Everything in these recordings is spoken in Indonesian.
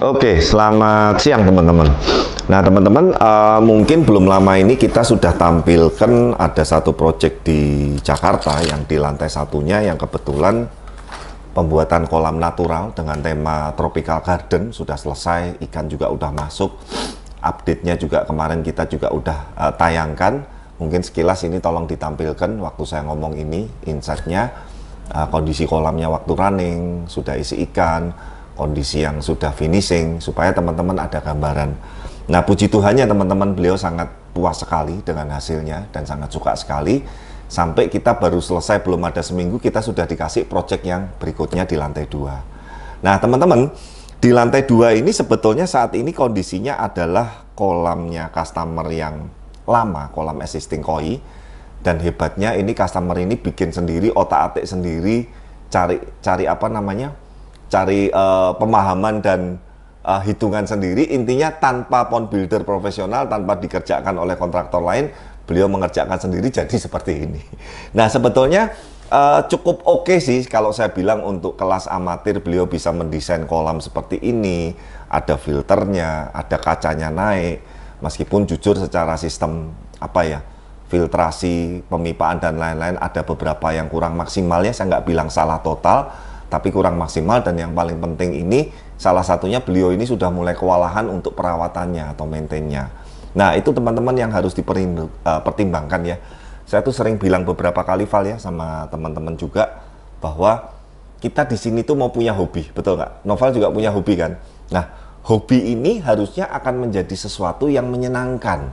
Oke, selamat siang teman-teman. Nah teman-teman, mungkin belum lama ini kita sudah tampilkan ada satu project di Jakarta yang di lantai satunya yang kebetulan pembuatan kolam natural dengan tema tropical garden sudah selesai, ikan juga udah masuk, update-nya juga kemarin kita juga udah tayangkan. Mungkin sekilas ini tolong ditampilkan waktu saya ngomong ini, insight-nya, kondisi kolamnya waktu running, sudah isi ikan, kondisi yang sudah finishing, supaya teman-teman ada gambaran. Nah puji Tuhannya teman-teman, beliau sangat puas sekali dengan hasilnya dan sangat suka sekali. Sampai kita baru selesai, belum ada seminggu, kita sudah dikasih project yang berikutnya di lantai 2. Nah teman-teman, di lantai 2 ini sebetulnya saat ini kondisinya adalah kolamnya customer yang lama, kolam existing koi. Dan hebatnya ini customer ini bikin sendiri, otak-atik sendiri, cari apa namanya, cari pemahaman dan hitungan sendiri. Intinya tanpa pond builder profesional, tanpa dikerjakan oleh kontraktor lain, beliau mengerjakan sendiri jadi seperti ini. Nah sebetulnya cukup oke sih kalau saya bilang untuk kelas amatir. Beliau bisa mendesain kolam seperti ini, ada filternya, ada kacanya naik, meskipun jujur secara sistem apa ya, filtrasi, pemipaan dan lain-lain ada beberapa yang kurang maksimalnya. Saya nggak bilang salah total, tapi kurang maksimal. Dan yang paling penting ini, salah satunya beliau ini sudah mulai kewalahan untuk perawatannya atau maintainnya. Nah itu teman-teman yang harus dipertimbangkan ya. Saya tuh sering bilang beberapa kali Val ya sama teman-teman juga, bahwa kita di sini tuh mau punya hobi, betul nggak? Noval juga punya hobi kan? Nah hobi ini harusnya akan menjadi sesuatu yang menyenangkan,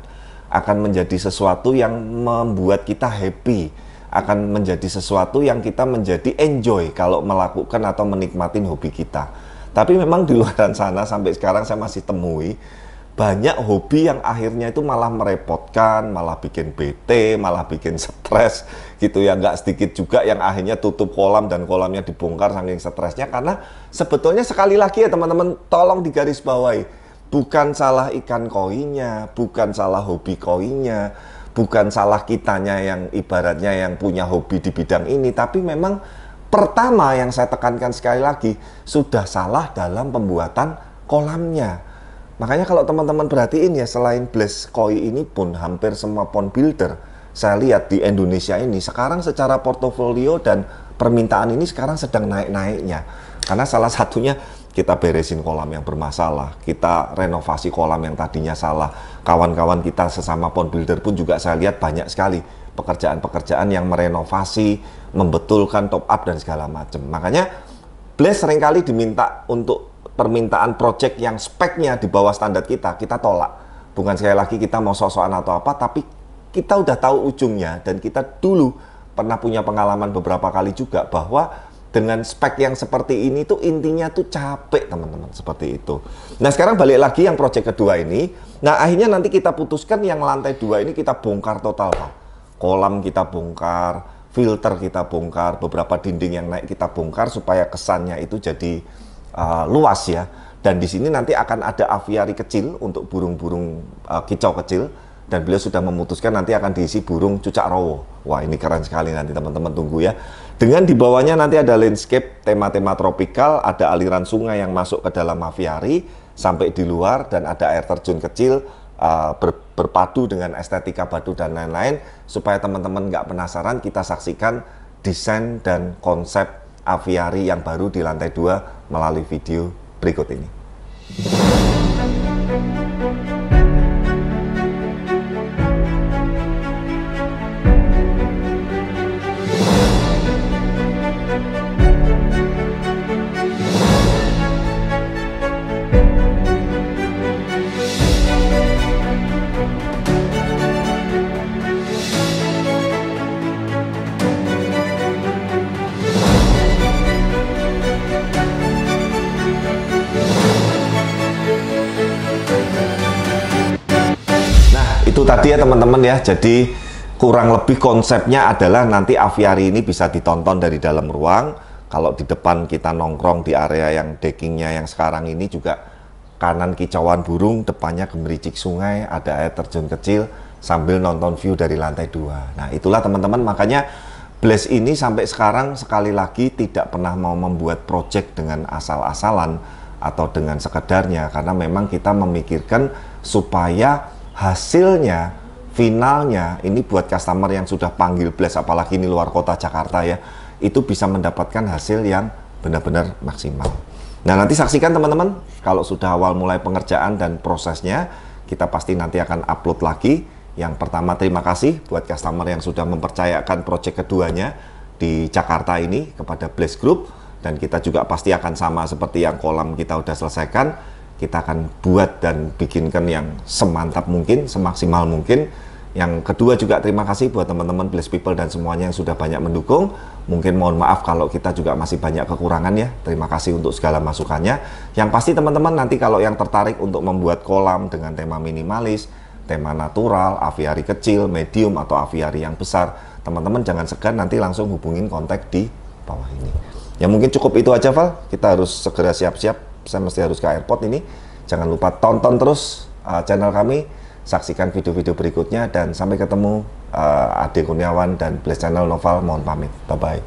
akan menjadi sesuatu yang membuat kita happy, akan menjadi sesuatu yang kita menjadi enjoy kalau melakukan atau menikmatin hobi kita. Tapi memang di luar sana sampai sekarang saya masih temui banyak hobi yang akhirnya itu malah merepotkan, malah bikin bete, malah bikin stres gitu ya. Nggak sedikit juga yang akhirnya tutup kolam dan kolamnya dibongkar saking stresnya. Karena sebetulnya sekali lagi ya teman-teman, tolong digarisbawahi, bukan salah ikan koinya, bukan salah hobi koinya, bukan salah kitanya yang ibaratnya yang punya hobi di bidang ini. Tapi memang pertama yang saya tekankan sekali lagi, sudah salah dalam pembuatan kolamnya. Makanya kalau teman-teman perhatiin ya, selain Blaze Koi ini pun hampir semua pond builder saya lihat di Indonesia ini sekarang secara portofolio dan permintaan ini sekarang sedang naik-naiknya. Karena salah satunya kita beresin kolam yang bermasalah, kita renovasi kolam yang tadinya salah. Kawan-kawan kita sesama pond builder pun juga saya lihat banyak sekali pekerjaan-pekerjaan yang merenovasi, membetulkan, top up dan segala macam. Makanya Blaze seringkali diminta untuk permintaan project yang speknya di bawah standar kita tolak. Bukan sekali lagi kita mau sok-sokan atau apa, tapi kita udah tahu ujungnya. Dan kita dulu pernah punya pengalaman beberapa kali juga bahwa dengan spek yang seperti ini tuh intinya tuh capek teman-teman, seperti itu. Nah sekarang balik lagi yang project kedua ini. Nah akhirnya nanti kita putuskan yang lantai 2 ini kita bongkar total Pak. Kolam kita bongkar, filter kita bongkar, beberapa dinding yang naik kita bongkar supaya kesannya itu jadi luas ya. Dan di sini nanti akan ada aviari kecil untuk burung-burung kicau kecil, dan beliau sudah memutuskan nanti akan diisi burung cucak rowo. Wah ini keren sekali, nanti teman-teman tunggu ya. Dengan di bawahnya nanti ada landscape tema-tema tropikal, ada aliran sungai yang masuk ke dalam aviari sampai di luar, dan ada air terjun kecil berpadu dengan estetika batu dan lain-lain. Supaya teman-teman nggak penasaran, kita saksikan desain dan konsep aviari yang baru di lantai 2 melalui video berikut ini. Itu tadi ya teman-teman ya, jadi kurang lebih konsepnya adalah nanti aviari ini bisa ditonton dari dalam ruang. Kalau di depan kita nongkrong di area yang deckingnya yang sekarang ini juga kanan kicauan burung, depannya gemericik sungai, ada air terjun kecil sambil nonton view dari lantai 2. Nah itulah teman-teman, makanya Blaze ini sampai sekarang sekali lagi tidak pernah mau membuat project dengan asal-asalan, atau dengan sekedarnya, karena memang kita memikirkan supaya hasilnya finalnya ini buat customer yang sudah panggil blast, apalagi ini luar kota Jakarta ya, itu bisa mendapatkan hasil yang benar-benar maksimal. Nah, nanti saksikan teman-teman kalau sudah awal mulai pengerjaan dan prosesnya, kita pasti nanti akan upload lagi. Yang pertama, terima kasih buat customer yang sudah mempercayakan proyek keduanya di Jakarta ini kepada Blast Group, dan kita juga pasti akan sama seperti yang kolam kita udah selesaikan, kita akan buat dan bikinkan yang semantap mungkin, semaksimal mungkin. Yang kedua juga terima kasih buat teman-teman Blast People dan semuanya yang sudah banyak mendukung. Mungkin mohon maaf kalau kita juga masih banyak kekurangan ya. Terima kasih untuk segala masukannya. Yang pasti teman-teman nanti kalau yang tertarik untuk membuat kolam dengan tema minimalis, tema natural, aviari kecil, medium, atau aviari yang besar, teman-teman jangan segan nanti langsung hubungin kontak di bawah ini. Ya mungkin cukup itu aja, Val. Kita harus segera siap-siap. Saya mesti harus ke airport ini. Jangan lupa tonton terus channel kami, saksikan video-video berikutnya, dan sampai ketemu. Ade Kurniawan dan Blast Channel Noval mohon pamit. Bye-bye.